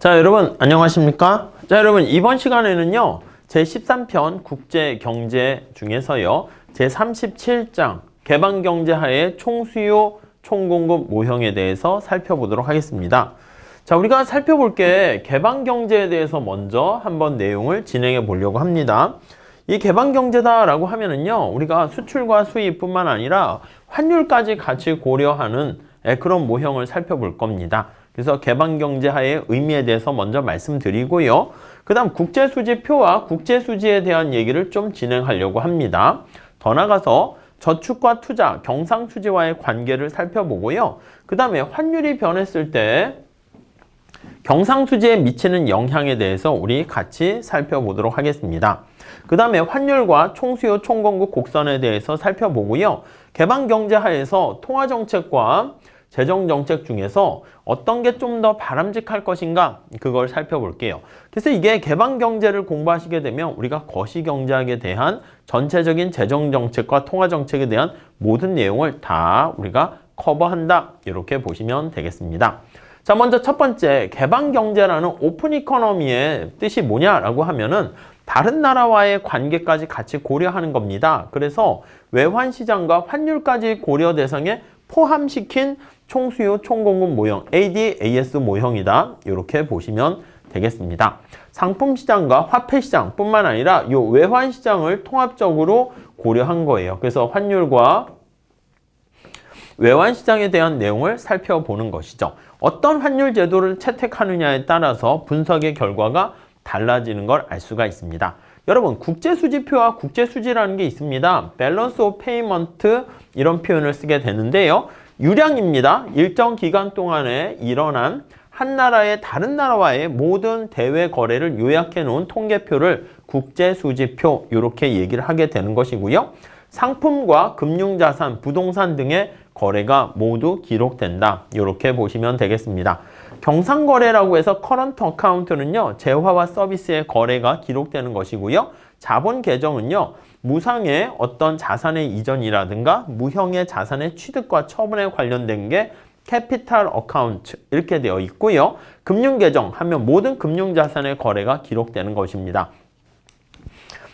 자, 여러분 안녕하십니까? 자, 여러분 이번 시간에는요. 제13편 국제경제 중에서요. 제37장 개방경제하에 총수요, 총공급 모형에 대해서 살펴보도록 하겠습니다. 자, 우리가 살펴볼 게 개방경제에 대해서 먼저 한번 내용을 진행해 보려고 합니다. 이 개방경제다라고 하면은요. 우리가 수출과 수입뿐만 아니라 환율까지 같이 고려하는 그런 모형을 살펴볼 겁니다. 그래서 개방경제하의 의미에 대해서 먼저 말씀드리고요. 그 다음 국제수지표와 국제수지에 대한 얘기를 좀 진행하려고 합니다. 더 나아가서 저축과 투자, 경상수지와의 관계를 살펴보고요. 그 다음에 환율이 변했을 때 경상수지에 미치는 영향에 대해서 우리 같이 살펴보도록 하겠습니다. 그 다음에 환율과 총수요, 총공급 곡선에 대해서 살펴보고요. 개방경제하에서 통화정책과 재정정책 중에서 어떤 게 좀 더 바람직할 것인가 그걸 살펴볼게요. 그래서 이게 개방경제를 공부하시게 되면 우리가 거시경제학에 대한 전체적인 재정정책과 통화정책에 대한 모든 내용을 다 우리가 커버한다 이렇게 보시면 되겠습니다. 자, 먼저 첫 번째 개방경제라는 오픈 이코노미의 뜻이 뭐냐라고 하면은 다른 나라와의 관계까지 같이 고려하는 겁니다. 그래서 외환시장과 환율까지 고려 대상에 포함시킨 총수요, 총공급 모형, ADAS 모형이다. 이렇게 보시면 되겠습니다. 상품시장과 화폐시장 뿐만 아니라 이 외환시장을 통합적으로 고려한 거예요. 그래서 환율과 외환시장에 대한 내용을 살펴보는 것이죠. 어떤 환율 제도를 채택하느냐에 따라서 분석의 결과가 달라지는 걸 알 수가 있습니다. 여러분, 국제수지표와 국제수지라는 게 있습니다. 밸런스 오브 페이먼트 이런 표현을 쓰게 되는데요. 유량입니다. 일정 기간 동안에 일어난 한 나라의 다른 나라와의 모든 대외 거래를 요약해 놓은 통계표를 국제수지표 이렇게 얘기를 하게 되는 것이고요. 상품과 금융자산, 부동산 등의 거래가 모두 기록된다. 이렇게 보시면 되겠습니다. 경상거래라고 해서 커런트 어카운트는요. 재화와 서비스의 거래가 기록되는 것이고요. 자본 계정은요. 무상의 어떤 자산의 이전이라든가 무형의 자산의 취득과 처분에 관련된 게 캐피탈 어카운트 이렇게 되어 있고요. 금융계정 하면 모든 금융자산의 거래가 기록되는 것입니다.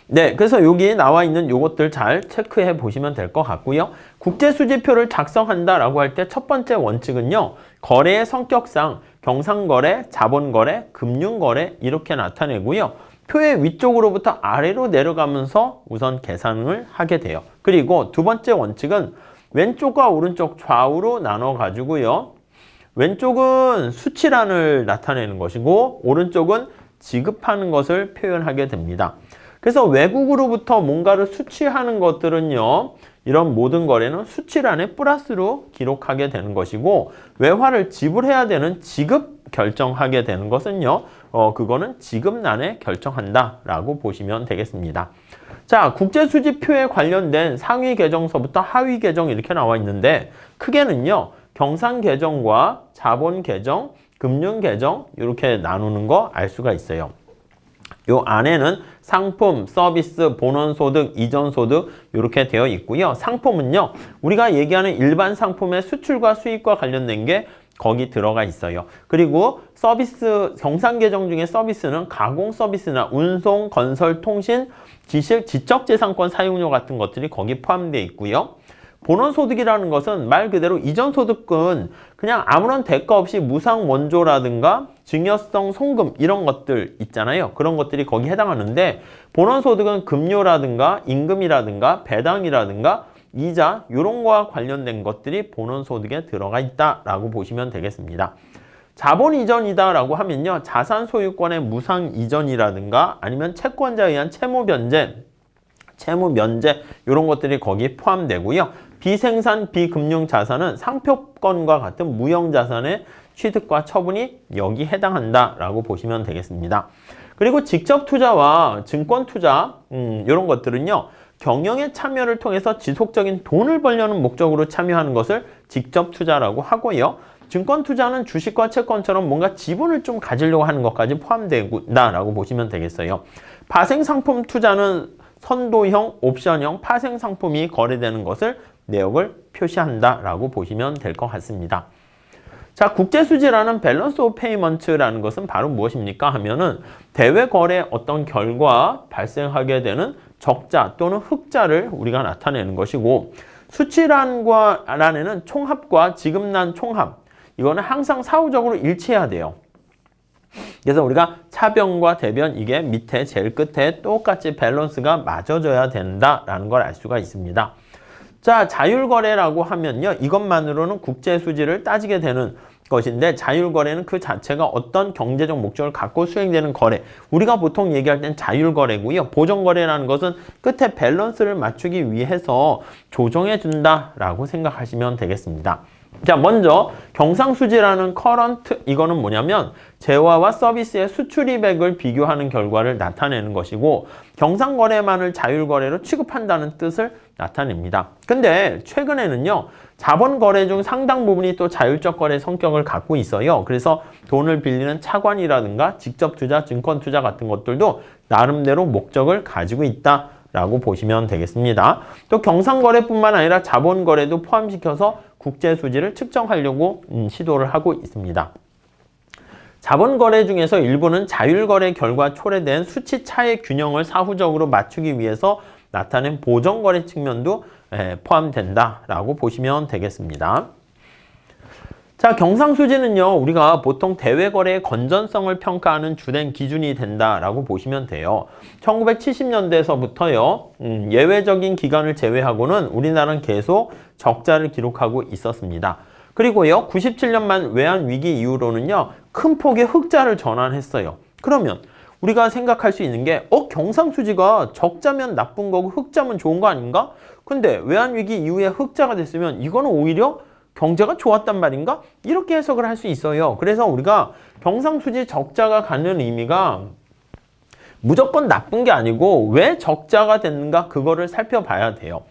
네, 그래서 여기 나와 있는 요것들 잘 체크해 보시면 될 것 같고요. 국제수지표를 작성한다라고 할 때 첫 번째 원칙은요. 거래의 성격상 경상거래, 자본거래, 금융거래 이렇게 나타내고요. 표의 위쪽으로부터 아래로 내려가면서 우선 계산을 하게 돼요. 그리고 두 번째 원칙은 왼쪽과 오른쪽 좌우로 나눠 가지고요. 왼쪽은 수치란을 나타내는 것이고 오른쪽은 지급하는 것을 표현하게 됩니다. 그래서 외국으로부터 뭔가를 수취하는 것들은요. 이런 모든 거래는 수치란에 플러스로 기록하게 되는 것이고 외화를 지불해야 되는 지급 결정하게 되는 것은요. 그거는 지급란에 결정한다 라고 보시면 되겠습니다. 자, 국제수지표에 관련된 상위 계정서부터 하위 계정 이렇게 나와 있는데 크게는요. 경상 계정과 자본 계정, 금융 계정 이렇게 나누는 거 알 수가 있어요. 요 안에는 상품, 서비스, 본원소득, 이전소득 이렇게 되어 있고요. 상품은요. 우리가 얘기하는 일반 상품의 수출과 수입과 관련된 게 거기 들어가 있어요. 그리고 서비스, 경상계정 중에 서비스는 가공 서비스나 운송, 건설, 통신, 지적재산권 사용료 같은 것들이 거기 포함되어 있고요. 본원소득이라는 것은 말 그대로 이전소득은 그냥 아무런 대가 없이 무상 원조라든가 증여성 송금 이런 것들 있잖아요. 그런 것들이 거기 해당하는데 본원소득은 급료라든가 임금이라든가 배당이라든가 이자 이런 거와 관련된 것들이 본원소득에 들어가 있다라고 보시면 되겠습니다. 자본 이전이다라고 하면요. 자산 소유권의 무상 이전이라든가 아니면 채권자에 의한 채무 변제, 채무 면제 이런 것들이 거기에 포함되고요. 비생산 비금융 자산은 상표권과 같은 무형 자산의 취득과 처분이 여기 해당한다라고 보시면 되겠습니다. 그리고 직접 투자와 증권 투자 이런 것들은요. 경영에 참여를 통해서 지속적인 돈을 벌려는 목적으로 참여하는 것을 직접 투자라고 하고요. 증권 투자는 주식과 채권처럼 뭔가 지분을 좀 가지려고 하는 것까지 포함된다라고 보시면 되겠어요. 파생상품 투자는 선도형, 옵션형, 파생상품이 거래되는 것을 내역을 표시한다라고 보시면 될 것 같습니다. 자, 국제수지라는 밸런스 오브 페이먼트라는 것은 바로 무엇입니까 하면은 대외 거래 어떤 결과 발생하게 되는 적자 또는 흑자를 우리가 나타내는 것이고, 수치란에는 총합과 지급란 총합, 이거는 항상 사후적으로 일치해야 돼요. 그래서 우리가 차변과 대변, 이게 밑에 제일 끝에 똑같이 밸런스가 맞아져야 된다라는 걸 알 수가 있습니다. 자, 자율거래라고 하면요, 이것만으로는 국제수지를 따지게 되는 것인데, 자율거래는 그 자체가 어떤 경제적 목적을 갖고 수행되는 거래, 우리가 보통 얘기할 땐 자율거래고요. 보정거래라는 것은 끝에 밸런스를 맞추기 위해서 조정해 준다라고 생각하시면 되겠습니다. 자, 먼저 경상수지라는 커런트, 이거는 뭐냐면 재화와 서비스의 수출입액을 비교하는 결과를 나타내는 것이고, 경상거래만을 자율거래로 취급한다는 뜻을 나타냅니다. 근데 최근에는요, 자본거래 중 상당 부분이 또 자율적 거래 성격을 갖고 있어요. 그래서 돈을 빌리는 차관이라든가 직접 투자, 증권 투자 같은 것들도 나름대로 목적을 가지고 있다 라고 보시면 되겠습니다. 또 경상거래뿐만 아니라 자본거래도 포함시켜서 국제수지를 측정하려고 시도를 하고 있습니다. 자본거래 중에서 일부는 자율거래 결과 초래된 수치 차의 균형을 사후적으로 맞추기 위해서 나타낸 보정거래 측면도 포함된다라고 보시면 되겠습니다. 자, 경상수지는요, 우리가 보통 대외거래의 건전성을 평가하는 주된 기준이 된다라고 보시면 돼요. 1970년대에서부터요, 예외적인 기간을 제외하고는 우리나라는 계속 적자를 기록하고 있었습니다. 그리고요, 97년만 외환위기 이후로는요, 큰 폭의 흑자를 전환했어요. 그러면 우리가 생각할 수 있는 게, 경상수지가 적자면 나쁜 거고 흑자면 좋은 거 아닌가? 근데 외환위기 이후에 흑자가 됐으면 이거는 오히려 경제가 좋았단 말인가? 이렇게 해석을 할 수 있어요. 그래서 우리가 경상수지 적자가 갖는 의미가 무조건 나쁜 게 아니고 왜 적자가 됐는가, 그거를 살펴봐야 돼요.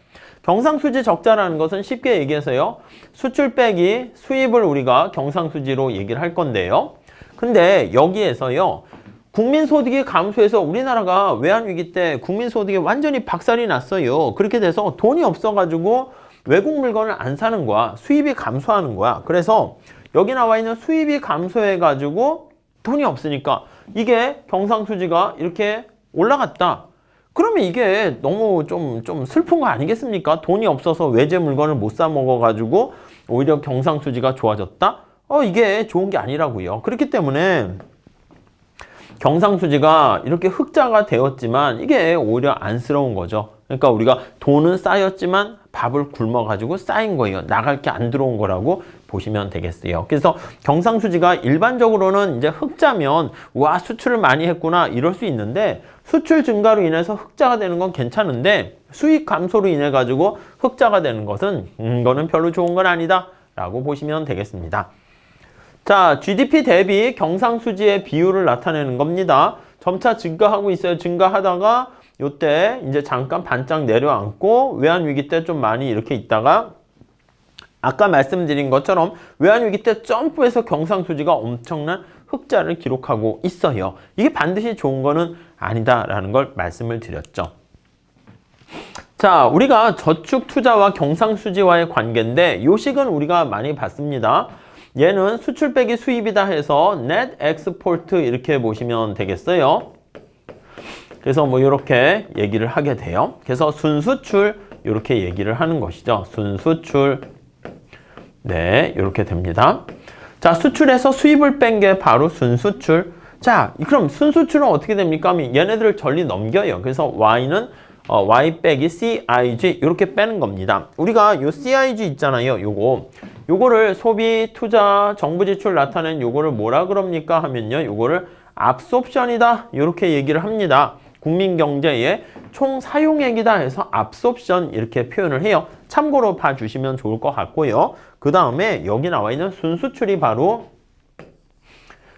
경상수지 적자라는 것은 쉽게 얘기해서요, 수출 빼기 수입을 우리가 경상수지로 얘기를 할 건데요. 근데 여기에서요, 국민소득이 감소해서 우리나라가 외환위기 때 국민소득이 완전히 박살이 났어요. 그렇게 돼서 돈이 없어가지고 외국 물건을 안 사는 거야. 수입이 감소하는 거야. 그래서 여기 나와 있는 수입이 감소해가지고 돈이 없으니까 이게 경상수지가 이렇게 올라갔다. 그러면 이게 너무 좀 슬픈 거 아니겠습니까? 돈이 없어서 외제 물건을 못 사 먹어가지고 오히려 경상수지가 좋아졌다? 이게 좋은 게 아니라고요. 그렇기 때문에 경상수지가 이렇게 흑자가 되었지만 이게 오히려 안쓰러운 거죠. 그러니까 우리가 돈은 쌓였지만 밥을 굶어가지고 쌓인 거예요. 나갈 게 안 들어온 거라고 보시면 되겠어요. 그래서 경상수지가 일반적으로는 이제 흑자면 와, 수출을 많이 했구나 이럴 수 있는데, 수출 증가로 인해서 흑자가 되는 건 괜찮은데 수익 감소로 인해 가지고 흑자가 되는 것은 이거는 별로 좋은 건 아니다 라고 보시면 되겠습니다. 자, GDP 대비 경상수지의 비율을 나타내는 겁니다. 점차 증가하고 있어요. 증가하다가 요때 이제 잠깐 반짝 내려앉고 외환위기 때 좀 많이 이렇게 있다가 아까 말씀드린 것처럼 외환위기 때 점프해서 경상수지가 엄청난 흑자를 기록하고 있어요. 이게 반드시 좋은 거는 아니다라는 걸 말씀을 드렸죠. 자, 우리가 저축 투자와 경상수지와의 관계인데 요 식은 우리가 많이 봤습니다. 얘는 수출 빼기 수입이다 해서 net export 이렇게 보시면 되겠어요. 그래서 뭐 이렇게 얘기를 하게 돼요. 그래서 순수출 이렇게 얘기를 하는 것이죠. 순수출. 네, 이렇게 됩니다. 자, 수출에서 수입을 뺀 게 바로 순수출. 자, 그럼 순수출은 어떻게 됩니까? 얘네들을 전리 넘겨요. 그래서 Y는 Y 빼기 CIG 이렇게 빼는 겁니다. 우리가 요 CIG 있잖아요. 요거를 소비, 투자, 정부 지출 나타낸 요거를 뭐라 그럽니까 하면요, 요거를 압소프션이다 이렇게 얘기를 합니다. 국민 경제의 총 사용액이다 해서 압소프션 이렇게 표현을 해요. 참고로 봐주시면 좋을 것 같고요. 그 다음에 여기 나와 있는 순수출이 바로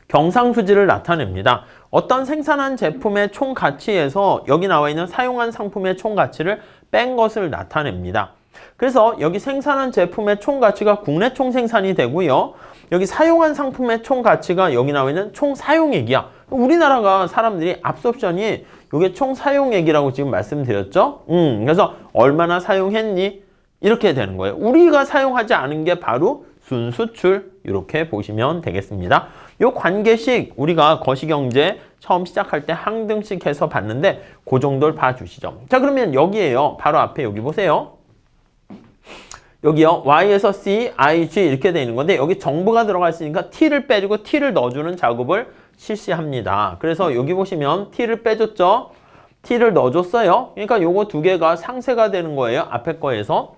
경상수지를 나타냅니다. 어떤 생산한 제품의 총 가치에서 여기 나와 있는 사용한 상품의 총 가치를 뺀 것을 나타냅니다. 그래서 여기 생산한 제품의 총 가치가 국내 총 생산이 되고요. 여기 사용한 상품의 총 가치가 여기 나와 있는 총 사용액이야. 우리나라가 사람들이 압소프션이 이게 총 사용액이라고 지금 말씀드렸죠. 그래서 얼마나 사용했니? 이렇게 되는 거예요. 우리가 사용하지 않은 게 바로 순수출 이렇게 보시면 되겠습니다. 이 관계식 우리가 거시경제 처음 시작할 때 항등식 해서 봤는데 그 정도를 봐주시죠. 자, 그러면 여기에요. 바로 앞에 여기 보세요. 여기요. Y에서 C, I, G 이렇게 되어 있는 건데 여기 정부가 들어가 있으니까 T를 빼주고 T를 넣어주는 작업을 실시합니다. 그래서 여기 보시면 T를 빼줬죠. T를 넣어줬어요. 그러니까 요거 두 개가 상쇄가 되는 거예요. 앞에 거에서.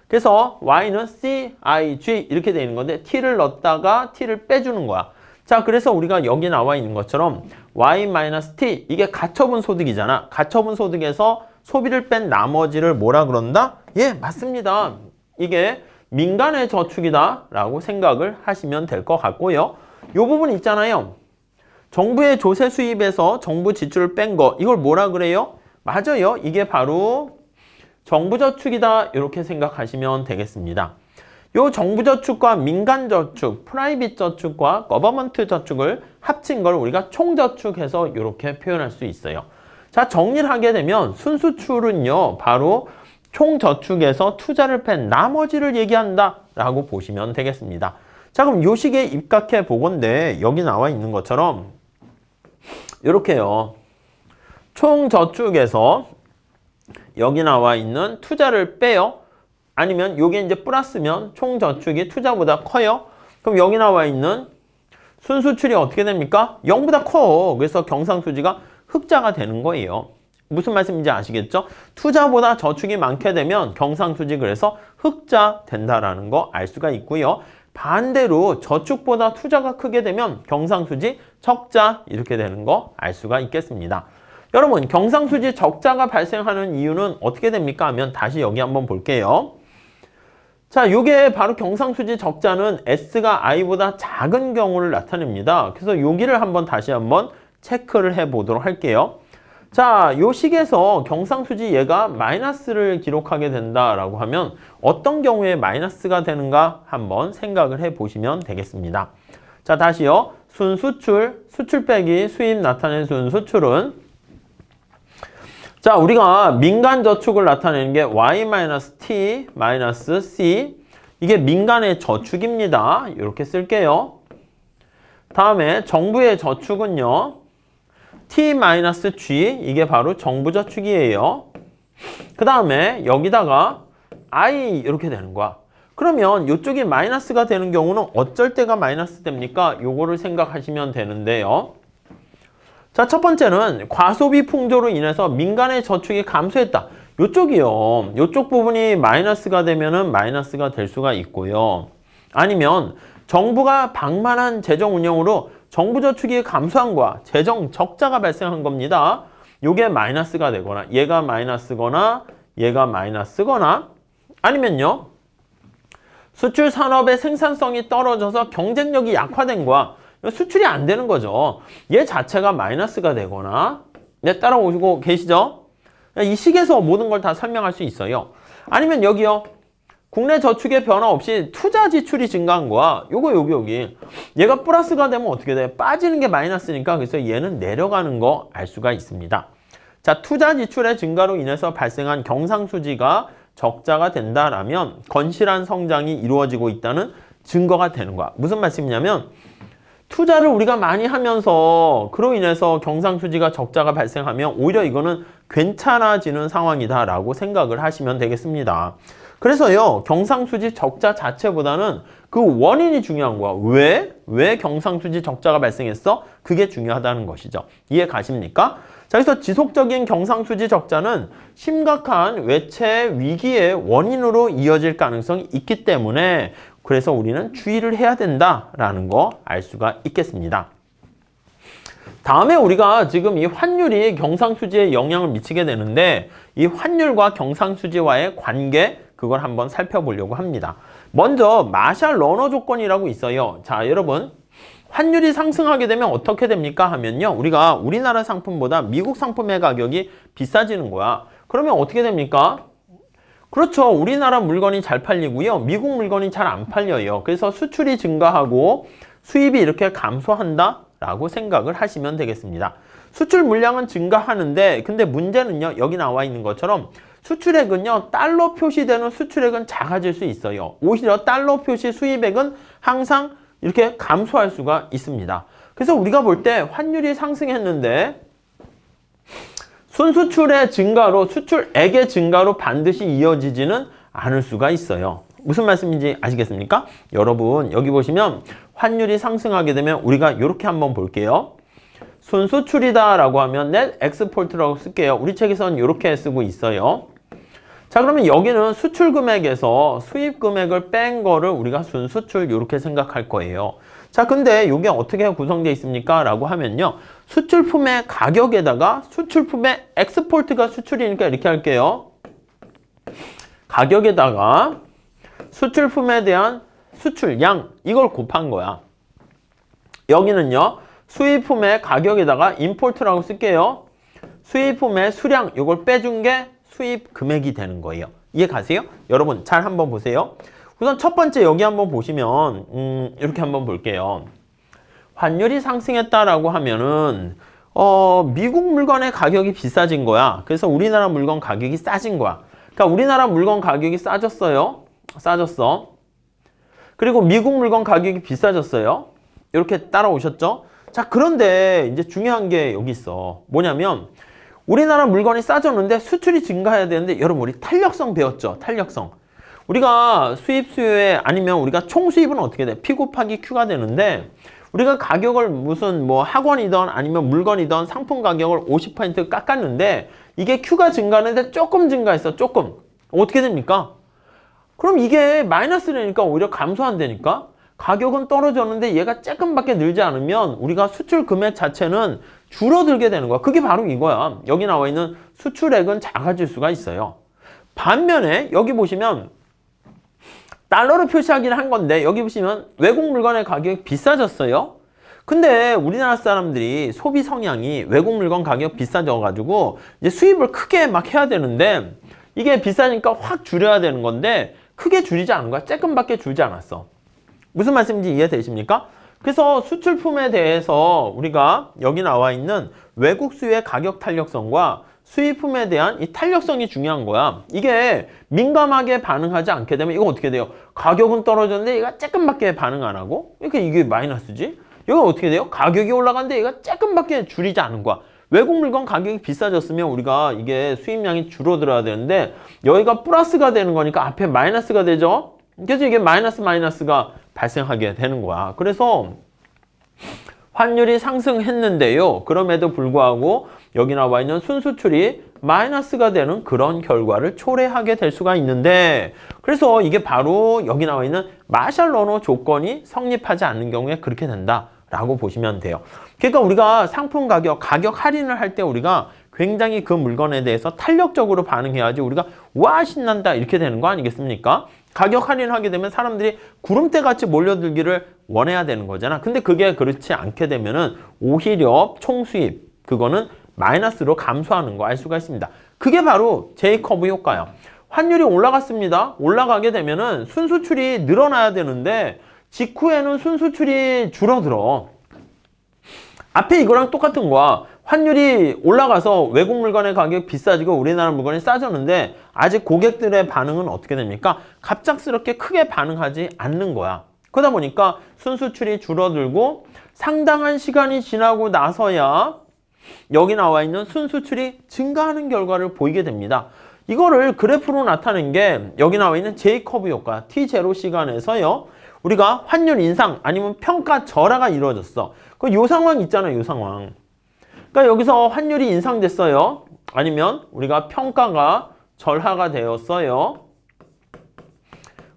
그래서 Y는 C, I, G 이렇게 되어 있는 건데 T를 넣었다가 T를 빼주는 거야. 자, 그래서 우리가 여기 나와 있는 것처럼 Y-T 이게 가처분 소득이잖아. 가처분 소득에서 소비를 뺀 나머지를 뭐라 그런다? 예, 맞습니다. 이게 민간의 저축이다 라고 생각을 하시면 될 것 같고요. 이 부분 있잖아요. 정부의 조세 수입에서 정부 지출을 뺀 거 이걸 뭐라 그래요? 맞아요. 이게 바로 정부 저축이다 이렇게 생각하시면 되겠습니다. 이 정부 저축과 민간 저축, 프라이빗 저축과 거버먼트 저축을 합친 걸 우리가 총저축해서 이렇게 표현할 수 있어요. 자, 정리를 하게 되면 순수출은요 바로 총저축에서 투자를 뺀 나머지를 얘기한다 라고 보시면 되겠습니다. 자, 그럼 요 식에 입각해 보건데 여기 나와 있는 것처럼 이렇게요. 총저축에서 여기 나와 있는 투자를 빼요. 아니면 요게 이제 플러스면 총저축이 투자보다 커요. 그럼 여기 나와 있는 순수출이 어떻게 됩니까? 0보다 커. 그래서 경상수지가 흑자가 되는 거예요. 무슨 말씀인지 아시겠죠? 투자보다 저축이 많게 되면 경상수지 그래서 흑자 된다라는 거 알 수가 있고요. 반대로 저축보다 투자가 크게 되면 경상수지 적자 이렇게 되는 거 알 수가 있겠습니다. 여러분, 경상수지 적자가 발생하는 이유는 어떻게 됩니까? 하면 다시 여기 한번 볼게요. 자, 요게 바로 경상수지 적자는 S가 I보다 작은 경우를 나타냅니다. 그래서 여기를 다시 한번 체크를 해 보도록 할게요. 자, 요 식에서 경상수지 얘가 마이너스를 기록하게 된다라고 하면 어떤 경우에 마이너스가 되는가 한번 생각을 해 보시면 되겠습니다. 자, 다시요. 순수출, 수출 빼기 수입 나타낸 순수출은 자, 우리가 민간 저축을 나타내는 게 Y-T-C 이게 민간의 저축입니다. 이렇게 쓸게요. 다음에 정부의 저축은요. T-G 이게 바로 정부 저축이에요. 그 다음에 여기다가 I 이렇게 되는 거야. 그러면 이쪽이 마이너스가 되는 경우는 어쩔 때가 마이너스 됩니까? 요거를 생각하시면 되는데요. 자, 첫 번째는 과소비 풍조로 인해서 민간의 저축이 감소했다. 요쪽이요. 요쪽 부분이 마이너스가 되면은 마이너스가 될 수가 있고요. 아니면 정부가 방만한 재정 운영으로 정부 저축이 감소한 거야. 재정 적자가 발생한 겁니다. 요게 마이너스가 되거나 얘가 마이너스거나 얘가 마이너스거나 아니면요. 수출 산업의 생산성이 떨어져서 경쟁력이 약화된 거야. 수출이 안 되는 거죠. 얘 자체가 마이너스가 되거나 따라오시고 계시죠? 이 식에서 모든 걸 다 설명할 수 있어요. 아니면 여기요. 국내 저축의 변화 없이 투자 지출이 증가한 거야. 여기. 얘가 플러스가 되면 어떻게 돼? 빠지는 게 마이너스니까 그래서 얘는 내려가는 거 알 수가 있습니다. 자, 투자 지출의 증가로 인해서 발생한 경상수지가 적자가 된다라면 건실한 성장이 이루어지고 있다는 증거가 되는 거야. 무슨 말씀이냐면 투자를 우리가 많이 하면서 그로 인해서 경상수지가 적자가 발생하면 오히려 이거는 괜찮아지는 상황이다라고 생각을 하시면 되겠습니다. 그래서요, 경상수지 적자 자체보다는 그 원인이 중요한 거야. 왜 경상수지 적자가 발생했어? 그게 중요하다는 것이죠. 이해 가십니까? 자, 그래서 지속적인 경상수지 적자는 심각한 외채 위기의 원인으로 이어질 가능성이 있기 때문에 그래서 우리는 주의를 해야 된다라는 거 알 수가 있겠습니다. 다음에 우리가 지금 이 환율이 경상수지에 영향을 미치게 되는데 이 환율과 경상수지와의 관계 그걸 한번 살펴보려고 합니다. 먼저 마샬 러너 조건이라고 있어요. 자, 여러분 환율이 상승하게 되면 어떻게 됩니까? 하면요. 우리가 우리나라 상품보다 미국 상품의 가격이 비싸지는 거야. 그러면 어떻게 됩니까? 그렇죠. 우리나라 물건이 잘 팔리고요. 미국 물건이 잘 안 팔려요. 그래서 수출이 증가하고 수입이 이렇게 감소한다라고 생각을 하시면 되겠습니다. 수출 물량은 증가하는데 근데 문제는요. 여기 나와 있는 것처럼 수출액은요. 달러 표시되는 수출액은 작아질 수 있어요. 오히려 달러 표시 수입액은 항상 이렇게 감소할 수가 있습니다. 그래서 우리가 볼 때 환율이 상승했는데 순수출의 증가로 수출액의 증가로 반드시 이어지지는 않을 수가 있어요. 무슨 말씀인지 아시겠습니까? 여러분 여기 보시면 환율이 상승하게 되면 우리가 이렇게 한번 볼게요. 순수출이다 라고 하면 net export라고 쓸게요. 우리 책에서는 이렇게 쓰고 있어요. 자, 그러면 여기는 수출 금액에서 수입 금액을 뺀 거를 우리가 순수출 이렇게 생각할 거예요. 자, 근데 이게 어떻게 구성되어 있습니까? 라고 하면요. 수출품의 가격에다가 수출품의 엑스포트가 수출이니까 이렇게 할게요. 가격에다가 수출품에 대한 수출량 이걸 곱한 거야. 여기는요. 수입품의 가격에다가 임포트라고 쓸게요. 수입품의 수량 이걸 빼준 게 수입 금액이 되는 거예요. 이해 가세요? 여러분 잘 한번 보세요. 우선 첫 번째 여기 한번 보시면 이렇게 한번 볼게요. 환율이 상승했다라고 하면은 미국 물건의 가격이 비싸진 거야. 그래서 우리나라 물건 가격이 싸진 거야. 그러니까 우리나라 물건 가격이 싸졌어요. 싸졌어. 그리고 미국 물건 가격이 비싸졌어요. 이렇게 따라오셨죠? 자, 그런데 이제 중요한 게 여기 있어. 뭐냐면 우리나라 물건이 싸졌는데 수출이 증가해야 되는데 여러분 우리 탄력성 배웠죠? 탄력성. 우리가 수입 수요에 아니면 우리가 총 수입은 어떻게 돼? P 곱하기 Q가 되는데 우리가 가격을 무슨 뭐 학원이든 아니면 물건이든 상품 가격을 50% 깎았는데 이게 Q가 증가하는데 조금 증가했어. 조금. 어떻게 됩니까? 그럼 이게 마이너스라니까 오히려 감소한다니까? 가격은 떨어졌는데 얘가 조금밖에 늘지 않으면 우리가 수출 금액 자체는 줄어들게 되는 거야. 그게 바로 이거야. 여기 나와 있는 수출액은 작아질 수가 있어요. 반면에 여기 보시면 달러로 표시하기는 한 건데 여기 보시면 외국 물건의 가격이 비싸졌어요. 근데 우리나라 사람들이 소비 성향이 외국 물건 가격 비싸져 가지고 이제 수입을 크게 막 해야 되는데 이게 비싸니까 확 줄여야 되는 건데 크게 줄이지 않은 거야. 조금밖에 줄지 않았어. 무슨 말씀인지 이해되십니까? 그래서 수출품에 대해서 우리가 여기 나와 있는 외국 수의 가격 탄력성과 수입품에 대한 이 탄력성이 중요한 거야. 이게 민감하게 반응하지 않게 되면 이거 어떻게 돼요? 가격은 떨어졌는데 얘가 조금밖에 반응 안 하고 이게 마이너스지? 이건 어떻게 돼요? 가격이 올라갔는데 얘가 조금밖에 줄이지 않은 거야. 외국 물건 가격이 비싸졌으면 우리가 이게 수입량이 줄어들어야 되는데 여기가 플러스가 되는 거니까 앞에 마이너스가 되죠? 그래서 이게 마이너스가 발생하게 되는 거야. 그래서 환율이 상승했는데요. 그럼에도 불구하고 여기 나와 있는 순수출이 마이너스가 되는 그런 결과를 초래하게 될 수가 있는데 그래서 이게 바로 여기 나와 있는 마샬 러너 조건이 성립하지 않는 경우에 그렇게 된다라고 보시면 돼요. 그러니까 우리가 상품 가격 할인을 할 때 우리가 굉장히 그 물건에 대해서 탄력적으로 반응해야지 우리가 와 신난다 이렇게 되는 거 아니겠습니까? 가격 할인하게 되면 사람들이 구름대 같이 몰려들기를 원해야 되는 거잖아. 근데 그게 그렇지 않게 되면은 오히려 총수입 그거는 마이너스로 감소하는 거 알 수가 있습니다. 그게 바로 J커브 효과예요. 환율이 올라갔습니다. 올라가게 되면은 순수출이 늘어나야 되는데 직후에는 순수출이 줄어들어. 앞에 이거랑 똑같은 거야. 환율이 올라가서 외국 물건의 가격이 비싸지고 우리나라 물건이 싸졌는데 아직 고객들의 반응은 어떻게 됩니까? 갑작스럽게 크게 반응하지 않는 거야. 그러다 보니까 순수출이 줄어들고 상당한 시간이 지나고 나서야 여기 나와 있는 순수출이 증가하는 결과를 보이게 됩니다. 이거를 그래프로 나타낸 게 여기 나와 있는 J커브 효과 T0 시간에서요. 우리가 환율 인상 아니면 평가 절하가 이루어졌어. 요 상황 있잖아요. 요 상황. 그러니까 여기서 환율이 인상됐어요. 아니면 우리가 평가가 절하가 되었어요.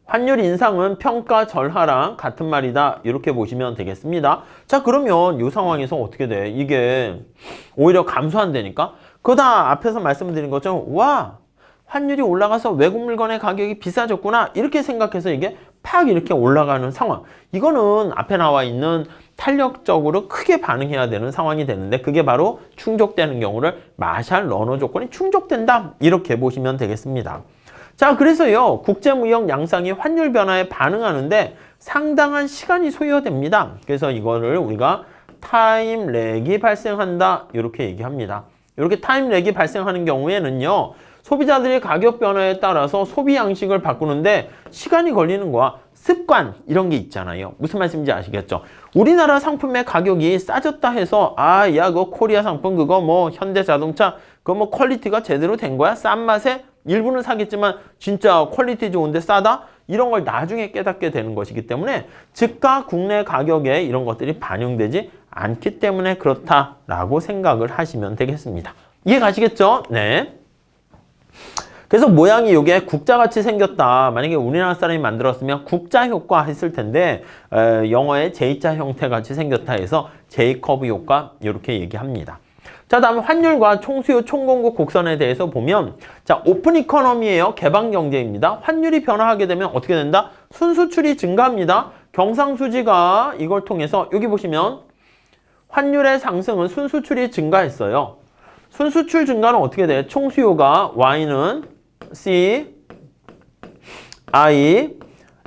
환율 인상은 평가 절하랑 같은 말이다. 이렇게 보시면 되겠습니다. 자, 그러면 이 상황에서 어떻게 돼? 이게 오히려 감소한다니까? 그다 앞에서 말씀드린 것처럼 와 환율이 올라가서 외국 물건의 가격이 비싸졌구나 이렇게 생각해서 이게 팍 이렇게 올라가는 상황. 이거는 앞에 나와 있는 탄력적으로 크게 반응해야 되는 상황이 되는데 그게 바로 충족되는 경우를 마샬 러너 조건이 충족된다 이렇게 보시면 되겠습니다. 자, 그래서요 국제무역 양상이 환율 변화에 반응하는데 상당한 시간이 소요됩니다. 그래서 이거를 우리가 타임 렉이 발생한다 이렇게 얘기합니다. 이렇게 타임 렉이 발생하는 경우에는요 소비자들의 가격 변화에 따라서 소비 양식을 바꾸는데 시간이 걸리는 거야. 습관 이런 게 있잖아요. 무슨 말씀인지 아시겠죠? 우리나라 상품의 가격이 싸졌다 해서 야 그거 코리아 상품 그거 뭐 현대자동차 그거 뭐 퀄리티가 제대로 된 거야? 싼 맛에 일부는 사겠지만 진짜 퀄리티 좋은데 싸다? 이런 걸 나중에 깨닫게 되는 것이기 때문에 즉각 국내 가격에 이런 것들이 반영되지 않기 때문에 그렇다라고 생각을 하시면 되겠습니다. 이해 가시겠죠? 네. 그래서 모양이 이게 국자같이 생겼다. 만약에 우리나라 사람이 만들었으면 국자 효과 했을 텐데 영어의 J자 형태 같이 생겼다 해서 J커브 효과 이렇게 얘기합니다. 자, 다음 환율과 총수요 총공급 곡선에 대해서 보면 자, 오픈 이코노미예요. 개방 경제입니다. 환율이 변화하게 되면 어떻게 된다? 순수출이 증가합니다. 경상수지가 이걸 통해서 여기 보시면 환율의 상승은 순수출이 증가했어요. 순수출 증가는 어떻게 돼요? 총수요가 Y는 C, I,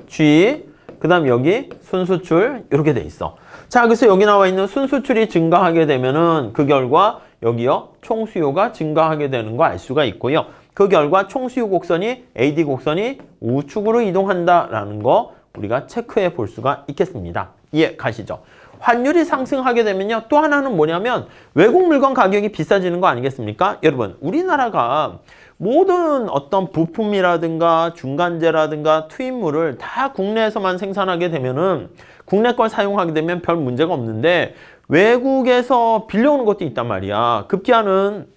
G, 그 다음 여기 순수출 이렇게 돼 있어. 자, 그래서 여기 나와 있는 순수출이 증가하게 되면은 그 결과 여기요 총수요가 증가하게 되는 거 알 수가 있고요. 그 결과 총수요 곡선이 AD 곡선이 우측으로 이동한다라는 거 우리가 체크해 볼 수가 있겠습니다. 이해 가시죠? 환율이 상승하게 되면요 또 하나는 뭐냐면 외국 물건 가격이 비싸지는 거 아니겠습니까? 여러분 우리나라가 모든 어떤 부품이라든가 중간재라든가 투입물을 다 국내에서만 생산하게 되면은 국내 걸 사용하게 되면 별 문제가 없는데 외국에서 빌려오는 것도 있단 말이야. 급기야는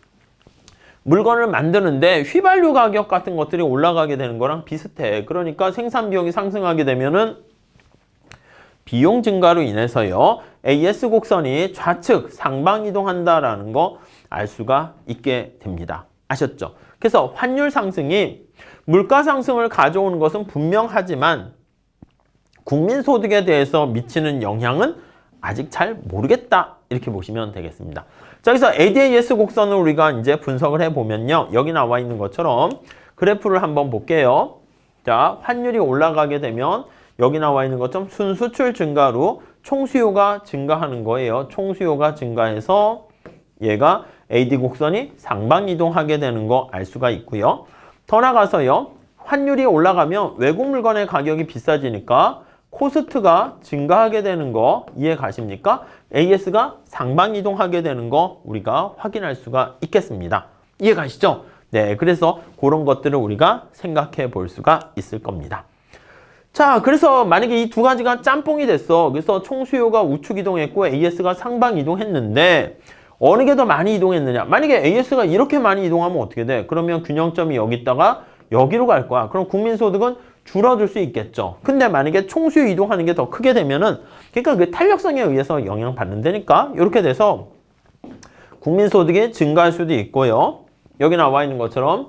물건을 만드는데 휘발유 가격 같은 것들이 올라가게 되는 거랑 비슷해. 그러니까 생산 비용이 상승하게 되면은 비용 증가로 인해서요 AS 곡선이 좌측 상방 이동한다라는 거 알 수가 있게 됩니다. 아셨죠? 그래서 환율 상승이 물가 상승을 가져오는 것은 분명하지만 국민소득에 대해서 미치는 영향은 아직 잘 모르겠다 이렇게 보시면 되겠습니다. 자, 그래서 ADAS 곡선을 우리가 이제 분석을 해보면요 여기 나와 있는 것처럼 그래프를 한번 볼게요. 자, 환율이 올라가게 되면 여기 나와 있는 것처럼 순수출 증가로 총수요가 증가하는 거예요. 총수요가 증가해서 얘가 AD 곡선이 상방 이동하게 되는 거 알 수가 있고요. 더 나가서요. 환율이 올라가면 외국 물건의 가격이 비싸지니까 코스트가 증가하게 되는 거 이해 가십니까? AS가 상방 이동하게 되는 거 우리가 확인할 수가 있겠습니다. 이해 가시죠? 네, 그래서 그런 것들을 우리가 생각해 볼 수가 있을 겁니다. 자, 그래서 만약에 이 두 가지가 짬뽕이 됐어. 그래서 총수요가 우측 이동했고 AS가 상방 이동했는데 어느 게 더 많이 이동했느냐? 만약에 AS가 이렇게 많이 이동하면 어떻게 돼? 그러면 균형점이 여기 있다가 여기로 갈 거야. 그럼 국민소득은 줄어들 수 있겠죠. 근데 만약에 총수요 이동하는 게 더 크게 되면은 그러니까 그 탄력성에 의해서 영향받는다니까 이렇게 돼서 국민소득이 증가할 수도 있고요. 여기 나와 있는 것처럼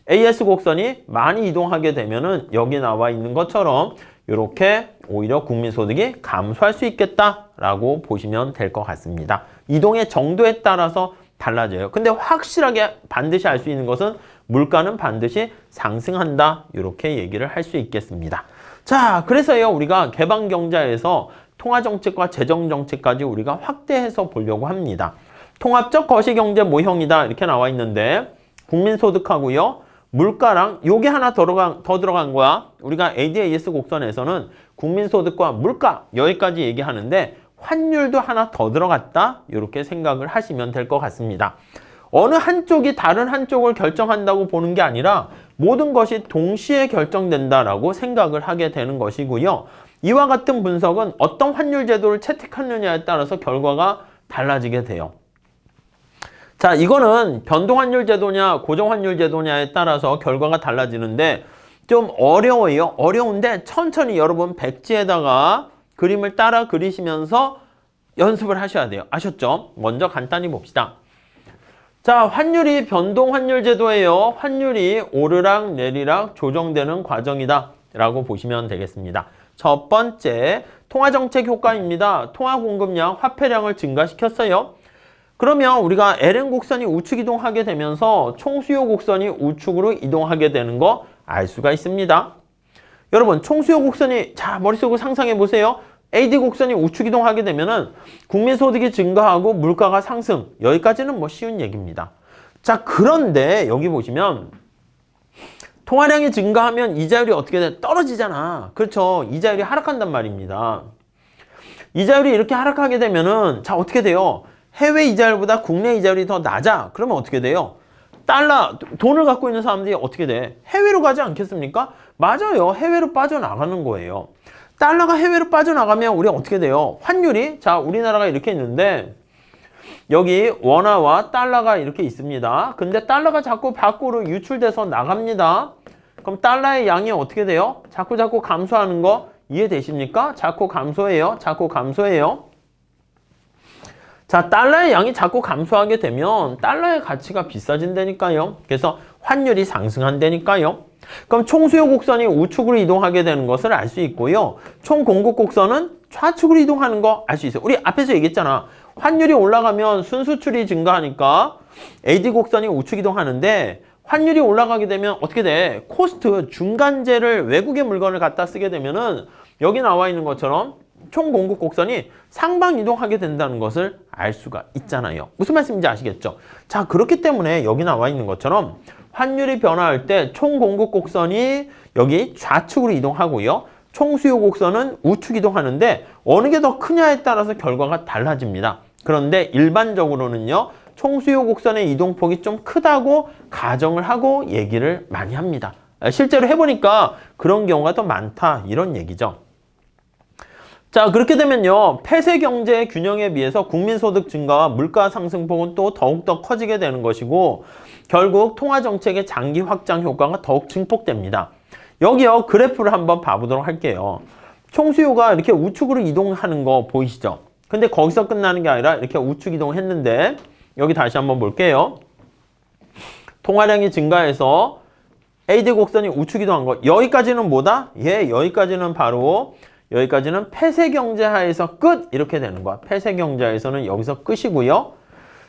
AS 곡선이 많이 이동하게 되면은 여기 나와 있는 것처럼 이렇게 오히려 국민소득이 감소할 수 있겠다라고 보시면 될 것 같습니다. 이동의 정도에 따라서 달라져요. 근데 확실하게 반드시 알 수 있는 것은 물가는 반드시 상승한다. 이렇게 얘기를 할 수 있겠습니다. 자, 그래서요 우리가 개방경제에서 통화정책과 재정정책까지 우리가 확대해서 보려고 합니다. 통합적 거시경제 모형이다 이렇게 나와 있는데 국민소득하고요 물가랑 요게 하나 더 들어간 거야. 우리가 ADAS 곡선에서는 국민소득과 물가 여기까지 얘기하는데 환율도 하나 더 들어갔다 이렇게 생각을 하시면 될 것 같습니다. 어느 한쪽이 다른 한쪽을 결정한다고 보는 게 아니라 모든 것이 동시에 결정된다라고 생각을 하게 되는 것이고요. 이와 같은 분석은 어떤 환율 제도를 채택하느냐에 따라서 결과가 달라지게 돼요. 자, 이거는 변동환율 제도냐 고정환율 제도냐에 따라서 결과가 달라지는데 좀 어려워요. 어려운데 천천히 여러분 백지에다가 그림을 따라 그리시면서 연습을 하셔야 돼요. 아셨죠? 먼저 간단히 봅시다. 자, 환율이 변동환율 제도예요. 환율이 오르락 내리락 조정되는 과정이다 라고 보시면 되겠습니다. 첫 번째 통화정책 효과입니다. 통화공급량, 화폐량을 증가시켰어요. 그러면 우리가 LN 곡선이 우측 이동하게 되면서 총수요 곡선이 우측으로 이동하게 되는 거 알 수가 있습니다. 여러분 총수요 곡선이 자 머릿속으로 상상해 보세요. AD 곡선이 우측 이동하게 되면은 국민소득이 증가하고 물가가 상승. 여기까지는 뭐 쉬운 얘기입니다. 자, 그런데 여기 보시면 통화량이 증가하면 이자율이 어떻게 돼? 떨어지잖아. 그렇죠. 이자율이 하락한단 말입니다. 이자율이 이렇게 하락하게 되면은 자 어떻게 돼요? 해외 이자율보다 국내 이자율이 더 낮아. 그러면 어떻게 돼요? 돈을 갖고 있는 사람들이 어떻게 돼? 해외로 가지 않겠습니까? 맞아요. 해외로 빠져나가는 거예요. 달러가 해외로 빠져나가면 우리 어떻게 돼요? 환율이 자 우리나라가 이렇게 있는데 여기 원화와 달러가 이렇게 있습니다. 근데 달러가 자꾸 밖으로 유출돼서 나갑니다. 그럼 달러의 양이 어떻게 돼요? 자꾸 감소하는 거 이해되십니까? 자꾸 감소해요. 자꾸 감소해요. 자, 달러의 양이 자꾸 감소하게 되면 달러의 가치가 비싸진다니까요. 그래서 환율이 상승한다니까요. 그럼 총수요 곡선이 우측으로 이동하게 되는 것을 알 수 있고요. 총 공급 곡선은 좌측으로 이동하는 거 알 수 있어요. 우리 앞에서 얘기했잖아. 환율이 올라가면 순수출이 증가하니까 AD 곡선이 우측 이동하는데 환율이 올라가게 되면 어떻게 돼? 코스트, 중간재를 외국의 물건을 갖다 쓰게 되면은 여기 나와 있는 것처럼 총 공급 곡선이 상방 이동하게 된다는 것을 알 수가 있잖아요. 무슨 말씀인지 아시겠죠? 자, 그렇기 때문에 여기 나와 있는 것처럼 환율이 변화할 때 총 공급 곡선이 여기 좌측으로 이동하고요. 총 수요 곡선은 우측 이동하는데 어느 게 더 크냐에 따라서 결과가 달라집니다. 그런데 일반적으로는요. 총수요 곡선의 이동폭이 좀 크다고 가정을 하고 얘기를 많이 합니다. 실제로 해보니까 그런 경우가 더 많다 이런 얘기죠. 자 그렇게 되면요. 폐쇄 경제의 균형에 비해서 국민소득 증가와 물가 상승폭은 또 더욱더 커지게 되는 것이고 결국 통화정책의 장기 확장 효과가 더욱 증폭됩니다. 여기요 그래프를 한번 봐보도록 할게요. 총수요가 이렇게 우측으로 이동하는 거 보이시죠? 근데 거기서 끝나는 게 아니라 이렇게 우측 이동했는데 여기 다시 한번 볼게요. 통화량이 증가해서 AD 곡선이 우측 이동한 거. 여기까지는 뭐다? 예, 여기까지는 바로 여기까지는 폐쇄 경제 하에서 끝 이렇게 되는 거야. 폐쇄 경제 하에서는 여기서 끝이고요.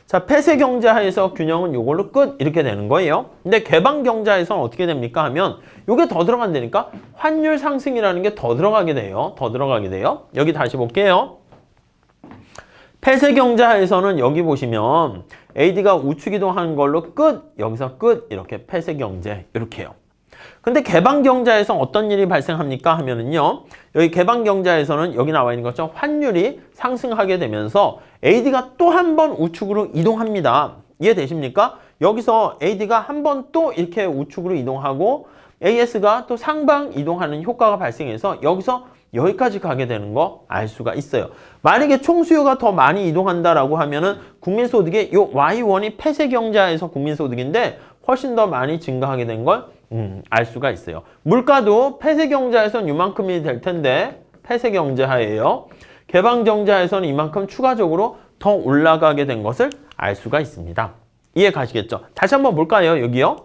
자, 폐쇄 경제 하에서 균형은 이걸로 끝 이렇게 되는 거예요. 근데 개방 경제 하에서는 어떻게 됩니까? 하면 이게 더 들어간다니까 환율 상승이라는 게 더 들어가게 돼요. 더 들어가게 돼요. 여기 다시 볼게요. 폐쇄 경제 하에서는 여기 보시면 AD가 우측 이동하는 걸로 끝, 여기서 끝 이렇게 폐쇄 경제 이렇게 해요. 근데 개방 경제에서 어떤 일이 발생합니까? 하면은요. 여기 개방 경제에서는 여기 나와 있는 것처럼 환율이 상승하게 되면서 AD가 또 한 번 우측으로 이동합니다. 이해되십니까? 여기서 AD가 한 번 또 이렇게 우측으로 이동하고 AS가 또 상방 이동하는 효과가 발생해서 여기서 여기까지 가게 되는 거 알 수가 있어요. 만약에 총수요가 더 많이 이동한다라고 하면은 국민소득의 요 Y1이 폐쇄 경제하에서 국민소득인데 훨씬 더 많이 증가하게 된 걸 알 수가 있어요. 물가도 폐쇄 경제하에서는 이만큼이 될 텐데 폐쇄 경제하에요. 개방 경제하에서는 이만큼 추가적으로 더 올라가게 된 것을 알 수가 있습니다. 이해 가시겠죠? 다시 한번 볼까요? 여기요.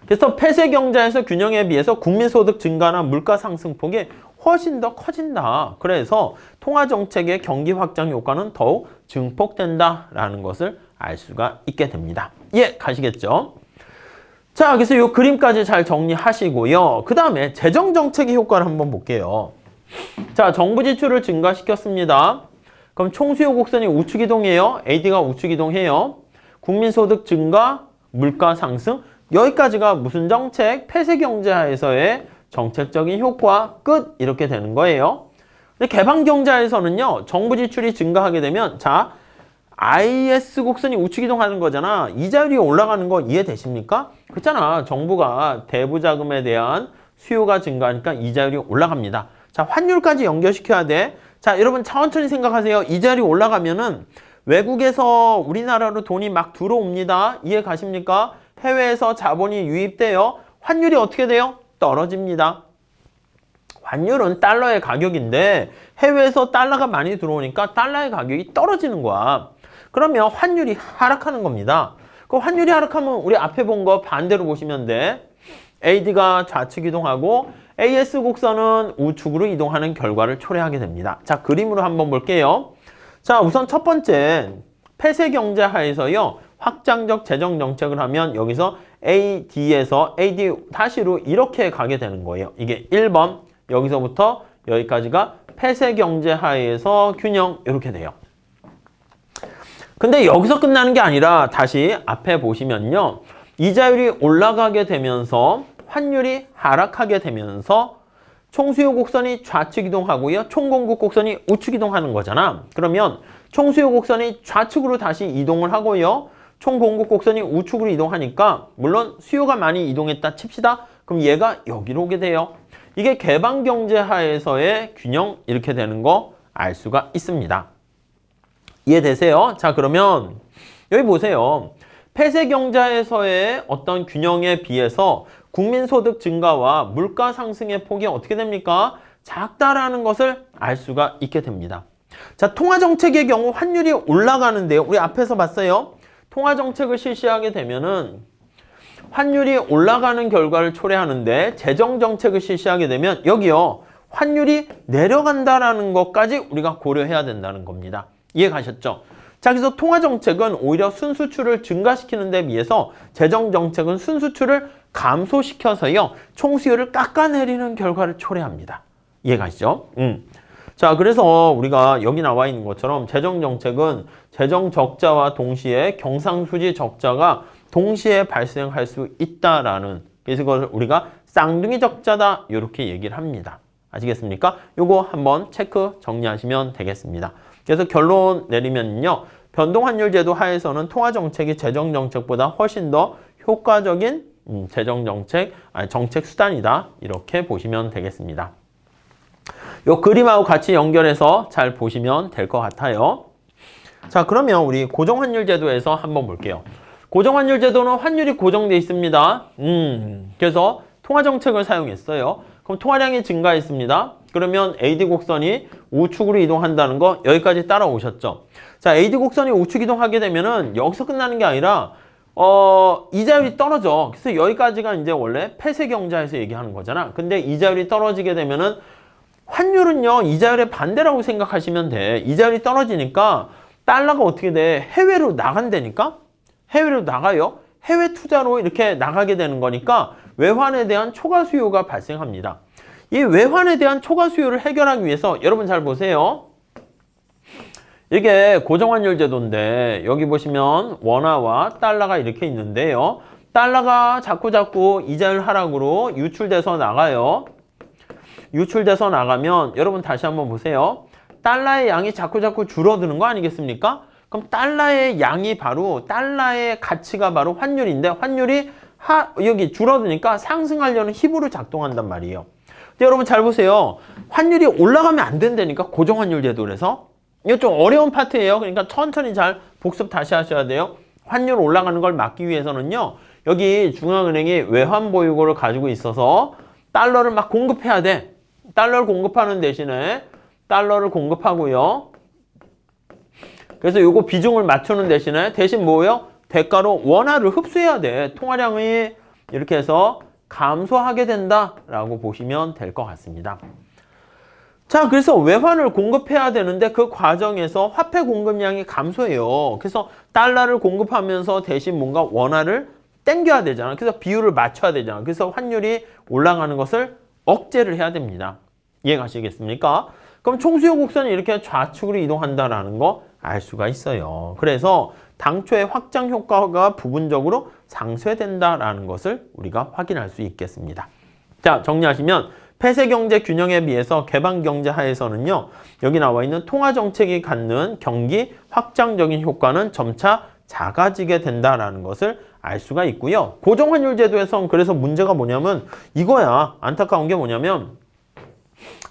그래서 폐쇄 경제에서 균형에 비해서 국민소득 증가나 물가 상승폭이 훨씬 더 커진다. 그래서 통화정책의 경기 확장 효과는 더욱 증폭된다라는 것을 알 수가 있게 됩니다. 이해 가시겠죠? 자, 그래서 이 그림까지 잘 정리하시고요. 그 다음에 재정정책의 효과를 한번 볼게요. 자, 정부 지출을 증가시켰습니다. 그럼 총수요 곡선이 우측 이동해요. AD가 우측 이동해요. 국민소득 증가, 물가 상승. 여기까지가 무슨 정책? 폐쇄 경제하에서의 정책적인 효과 끝 이렇게 되는 거예요. 근데 개방 경제하에서는요. 정부 지출이 증가하게 되면 자 IS 곡선이 우측 이동하는 거잖아. 이자율이 올라가는 거 이해되십니까? 그렇잖아. 정부가 대부 자금에 대한 수요가 증가하니까 이자율이 올라갑니다. 자, 환율까지 연결시켜야 돼. 자, 여러분 천천히 생각하세요. 이자율이 올라가면은 외국에서 우리나라로 돈이 막 들어옵니다. 이해 가십니까? 해외에서 자본이 유입돼요. 환율이 어떻게 돼요? 떨어집니다. 환율은 달러의 가격인데 해외에서 달러가 많이 들어오니까 달러의 가격이 떨어지는 거야. 그러면 환율이 하락하는 겁니다. 그 환율이 하락하면 우리 앞에 본 거 반대로 보시면 돼. AD가 좌측 이동하고 AS 곡선은 우측으로 이동하는 결과를 초래하게 됩니다. 자, 그림으로 한번 볼게요. 자, 우선 첫 번째 폐쇄 경제 하에서요. 확장적 재정 정책을 하면 여기서 AD에서 AD 다시로 이렇게 가게 되는 거예요. 이게 1번 여기서부터 여기까지가 폐쇄 경제 하에서 균형 이렇게 돼요. 근데 여기서 끝나는 게 아니라 다시 앞에 보시면요. 이자율이 올라가게 되면서 환율이 하락하게 되면서 총수요 곡선이 좌측 이동하고요. 총공급 곡선이 우측 이동하는 거잖아. 그러면 총수요 곡선이 좌측으로 다시 이동을 하고요. 총공급 곡선이 우측으로 이동하니까 물론 수요가 많이 이동했다 칩시다. 그럼 얘가 여기로 오게 돼요. 이게 개방경제 하에서의 균형 이렇게 되는 거 알 수가 있습니다. 이해되세요? 자, 그러면 여기 보세요. 폐쇄경제에서의 어떤 균형에 비해서 국민소득 증가와 물가 상승의 폭이 어떻게 됩니까? 작다라는 것을 알 수가 있게 됩니다. 자, 통화정책의 경우 환율이 올라가는데요. 우리 앞에서 봤어요. 통화정책을 실시하게 되면은 환율이 올라가는 결과를 초래하는데 재정정책을 실시하게 되면 여기요. 환율이 내려간다라는 것까지 우리가 고려해야 된다는 겁니다. 이해 가셨죠? 자, 그래서 통화정책은 오히려 순수출을 증가시키는 데 비해서 재정정책은 순수출을 감소시켜서요. 총수요를 깎아내리는 결과를 초래합니다. 이해 가시죠? 자, 그래서 우리가 여기 나와 있는 것처럼 재정정책은 재정적자와 동시에 경상수지 적자가 동시에 발생할 수 있다라는, 그래서 그것을 우리가 쌍둥이 적자다 이렇게 얘기를 합니다. 아시겠습니까? 요거 한번 체크 정리하시면 되겠습니다. 그래서 결론 내리면요. 변동환율제도 하에서는 통화정책이 재정정책보다 훨씬 더 효과적인 정책 수단이다. 이렇게 보시면 되겠습니다. 요 그림하고 같이 연결해서 잘 보시면 될 것 같아요. 자, 그러면 우리 고정환율제도에서 한번 볼게요. 고정환율제도는 환율이 고정되어 있습니다. 그래서 통화정책을 사용했어요. 그럼 통화량이 증가했습니다. 그러면 AD 곡선이 우측으로 이동한다는 거 여기까지 따라오셨죠. 자, AD 곡선이 우측 이동하게 되면은 여기서 끝나는 게 아니라 이자율이 떨어져. 그래서 여기까지가 이제 원래 폐쇄경제에서 얘기하는 거잖아. 근데 이자율이 떨어지게 되면은 환율은요, 이자율의 반대라고 생각하시면 돼. 이자율이 떨어지니까 달러가 어떻게 돼? 해외로 나간다니까? 해외로 나가요. 해외 투자로 이렇게 나가게 되는 거니까 외환에 대한 초과 수요가 발생합니다. 이 외환에 대한 초과 수요를 해결하기 위해서 여러분 잘 보세요. 이게 고정환율 제도인데 여기 보시면 원화와 달러가 이렇게 있는데요. 달러가 자꾸 이자율 하락으로 유출돼서 나가요. 유출돼서 나가면 여러분 다시 한번 보세요. 달러의 양이 자꾸 줄어드는 거 아니겠습니까? 그럼 달러의 양이 바로 달러의 가치가 바로 환율인데 환율이 여기 줄어드니까 상승하려는 힘으로 작동한단 말이에요. 근데 여러분 잘 보세요. 환율이 올라가면 안 된다니까 고정환율 제도에서. 이거 좀 어려운 파트예요. 그러니까 천천히 잘 복습 다시 하셔야 돼요. 환율 올라가는 걸 막기 위해서는요. 여기 중앙은행이 외환 보유고를 가지고 있어서 달러를 막 공급해야 돼. 달러를 공급하는 대신에 달러를 공급하고요. 그래서 요거 비중을 맞추는 대신에 대신 뭐예요? 대가로 원화를 흡수해야 돼. 통화량이 이렇게 해서 감소하게 된다라고 보시면 될 것 같습니다. 자, 그래서 외환을 공급해야 되는데 그 과정에서 화폐 공급량이 감소해요. 그래서 달러를 공급하면서 대신 뭔가 원화를 땡겨야 되잖아. 그래서 비율을 맞춰야 되잖아. 그래서 환율이 올라가는 것을 억제를 해야 됩니다. 이해가시겠습니까? 그럼 총수요 곡선이 이렇게 좌측으로 이동한다라는 거 알 수가 있어요. 그래서 당초의 확장 효과가 부분적으로 상쇄된다라는 것을 우리가 확인할 수 있겠습니다. 자, 정리하시면 폐쇄경제 균형에 비해서 개방경제 하에서는요. 여기 나와 있는 통화정책이 갖는 경기 확장적인 효과는 점차 작아지게 된다라는 것을 알 수가 있고요. 고정환율 제도에선 그래서 문제가 뭐냐면 이거야. 안타까운 게 뭐냐면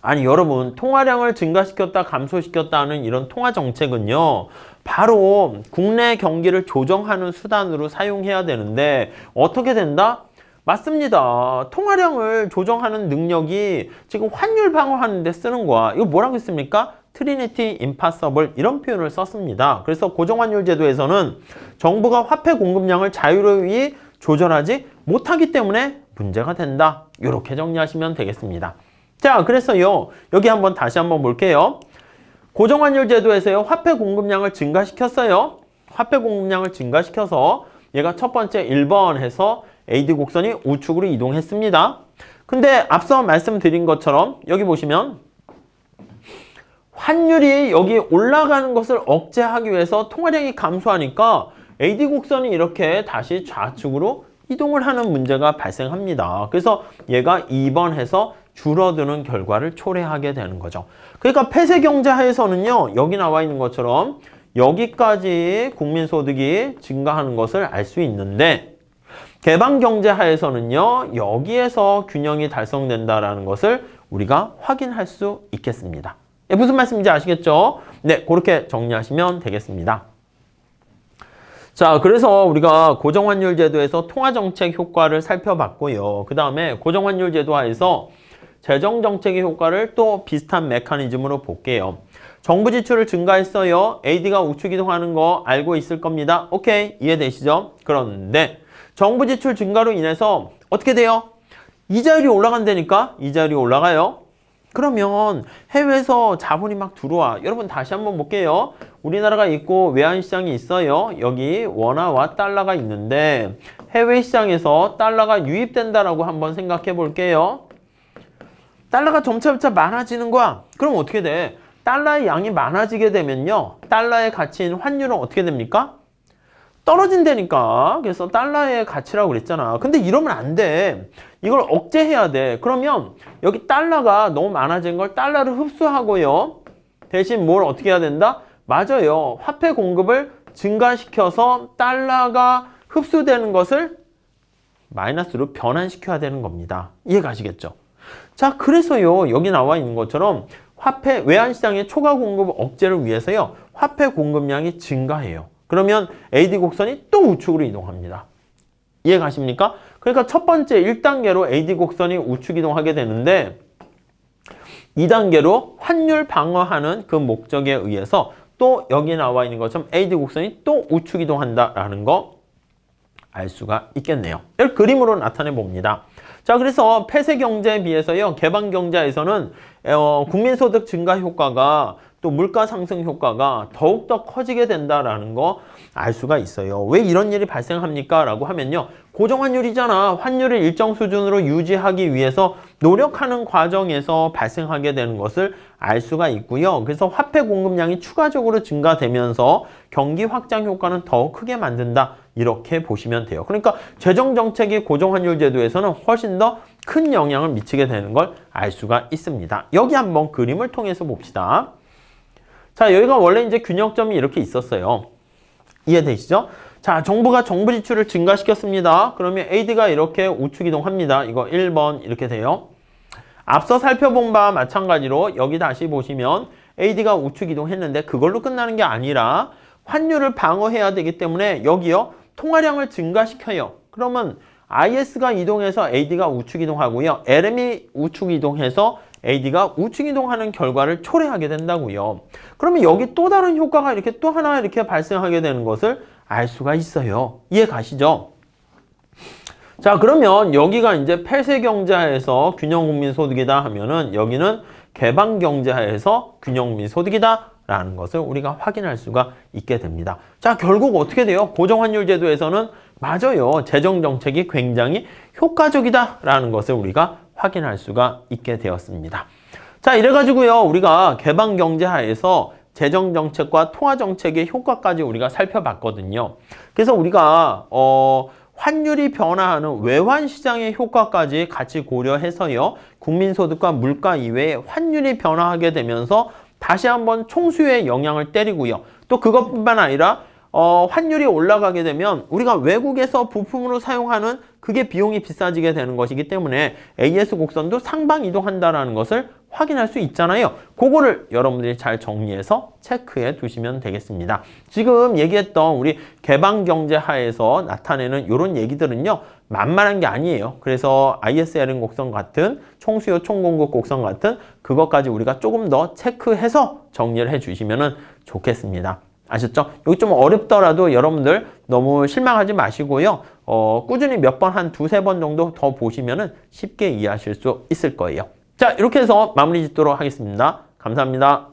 아니 여러분 통화량을 증가시켰다 감소시켰다 하는 이런 통화정책은요. 바로 국내 경기를 조정하는 수단으로 사용해야 되는데 어떻게 된다? 맞습니다. 통화량을 조정하는 능력이 지금 환율 방어하는 데 쓰는 거야. 이거 뭐라고 했습니까? 트리니티 임파서블 이런 표현을 썼습니다. 그래서 고정환율 제도에서는 정부가 화폐 공급량을 자유로이 조절하지 못하기 때문에 문제가 된다. 이렇게 정리하시면 되겠습니다. 자, 그래서요. 여기 다시 한번 볼게요. 고정환율 제도에서요. 화폐 공급량을 증가시켰어요. 화폐 공급량을 증가시켜서 얘가 첫 번째 1번 해서 AD 곡선이 우측으로 이동했습니다. 근데 앞서 말씀드린 것처럼 여기 보시면 환율이 여기 올라가는 것을 억제하기 위해서 통화량이 감소하니까 AD 곡선이 이렇게 다시 좌측으로 이동을 하는 문제가 발생합니다. 그래서 얘가 2번 해서 줄어드는 결과를 초래하게 되는 거죠. 그러니까 폐쇄 경제 하에서는요, 여기 나와 있는 것처럼 여기까지 국민소득이 증가하는 것을 알 수 있는데, 개방 경제 하에서는요, 여기에서 균형이 달성된다라는 것을 우리가 확인할 수 있겠습니다. 예, 무슨 말씀인지 아시겠죠? 네, 그렇게 정리하시면 되겠습니다. 자, 그래서 우리가 고정환율 제도에서 통화정책 효과를 살펴봤고요. 그 다음에 고정환율 제도 하에서 재정정책의 효과를 또 비슷한 메커니즘으로 볼게요. 정부 지출을 증가했어요. AD가 우측 이동하는 거 알고 있을 겁니다. 오케이, 이해되시죠? 그런데 정부 지출 증가로 인해서 어떻게 돼요? 이자율이 올라간다니까? 이자율이 올라가요. 그러면 해외에서 자본이 막 들어와. 여러분 다시 한번 볼게요. 우리나라가 있고 외환시장이 있어요. 여기 원화와 달러가 있는데 해외 시장에서 달러가 유입된다라고 한번 생각해 볼게요. 달러가 점차 많아지는 거야. 그럼 어떻게 돼? 달러의 양이 많아지게 되면요. 달러의 가치인 환율은 어떻게 됩니까? 떨어진다니까. 그래서 달러의 가치라고 그랬잖아. 근데 이러면 안 돼. 이걸 억제해야 돼. 그러면 여기 달러가 너무 많아진 걸 달러를 흡수하고요. 대신 뭘 어떻게 해야 된다? 맞아요. 화폐 공급을 증가시켜서 달러가 흡수되는 것을 마이너스로 변환시켜야 되는 겁니다. 이해가시겠죠? 자, 그래서요. 여기 나와 있는 것처럼 화폐 외환시장의 초과 공급 억제를 위해서요. 화폐 공급량이 증가해요. 그러면 AD 곡선이 또 우측으로 이동합니다. 이해 가십니까? 그러니까 첫 번째 1단계로 AD 곡선이 우측 이동하게 되는데 2단계로 환율 방어하는 그 목적에 의해서 또 여기 나와 있는 것처럼 AD 곡선이 또 우측 이동한다라는 거 알 수가 있겠네요. 이걸 그림으로 나타내 봅니다. 자, 그래서 폐쇄 경제에 비해서요. 개방 경제에서는 국민소득 증가 효과가 또 물가 상승 효과가 더욱더 커지게 된다라는 거 알 수가 있어요. 왜 이런 일이 발생합니까? 라고 하면요. 고정환율이잖아. 환율을 일정 수준으로 유지하기 위해서 노력하는 과정에서 발생하게 되는 것을 알 수가 있고요. 그래서 화폐 공급량이 추가적으로 증가되면서 경기 확장 효과는 더 크게 만든다. 이렇게 보시면 돼요. 그러니까 재정정책이 고정환율 제도에서는 훨씬 더 큰 영향을 미치게 되는 걸 알 수가 있습니다. 여기 한번 그림을 통해서 봅시다. 자, 여기가 원래 이제 균형점이 이렇게 있었어요. 이해되시죠? 자, 정부가 정부 지출을 증가시켰습니다. 그러면 AD가 이렇게 우측 이동합니다. 이거 1번 이렇게 돼요. 앞서 살펴본 바와 마찬가지로 여기 다시 보시면 AD가 우측 이동했는데 그걸로 끝나는 게 아니라 환율을 방어해야 되기 때문에 여기요. 통화량을 증가시켜요. 그러면 IS가 이동해서 AD가 우측 이동하고요. LM이 우측 이동해서 AD가 우측 이동하는 결과를 초래하게 된다고요. 그러면 여기 또 다른 효과가 이렇게 또 하나 이렇게 발생하게 되는 것을 알 수가 있어요. 이해 가시죠? 자, 그러면 여기가 이제 폐쇄 경제하에서 균형 국민 소득이다 하면은 여기는 개방 경제하에서 균형 국민 소득이다 라는 것을 우리가 확인할 수가 있게 됩니다. 자, 결국 어떻게 돼요? 고정환율 제도에서는 맞아요. 재정 정책이 굉장히 효과적이다 라는 것을 우리가 확인할 수가 있게 되었습니다. 자, 이래가지고요. 우리가 개방 경제 하에서 재정 정책과 통화 정책의 효과까지 우리가 살펴봤거든요. 그래서 우리가 환율이 변화하는 외환 시장의 효과까지 같이 고려해서요. 국민소득과 물가 이외에 환율이 변화하게 되면서 다시 한번 총수요에 영향을 때리고요. 또 그것뿐만 아니라 환율이 올라가게 되면 우리가 외국에서 부품으로 사용하는 그게 비용이 비싸지게 되는 것이기 때문에 AS 곡선도 상방 이동한다는 것을 확인할 수 있잖아요. 그거를 여러분들이 잘 정리해서 체크해 두시면 되겠습니다. 지금 얘기했던 우리 개방경제 하에서 나타내는 이런 얘기들은요. 만만한 게 아니에요. 그래서 ISLN 곡선 같은 총수요 총공급 곡선 같은 그것까지 우리가 조금 더 체크해서 정리를 해 주시면 좋겠습니다. 아셨죠? 여기 좀 어렵더라도 여러분들 너무 실망하지 마시고요. 꾸준히 몇 번, 한 두세 번 정도 더 보시면은 쉽게 이해하실 수 있을 거예요. 자, 이렇게 해서 마무리 짓도록 하겠습니다. 감사합니다.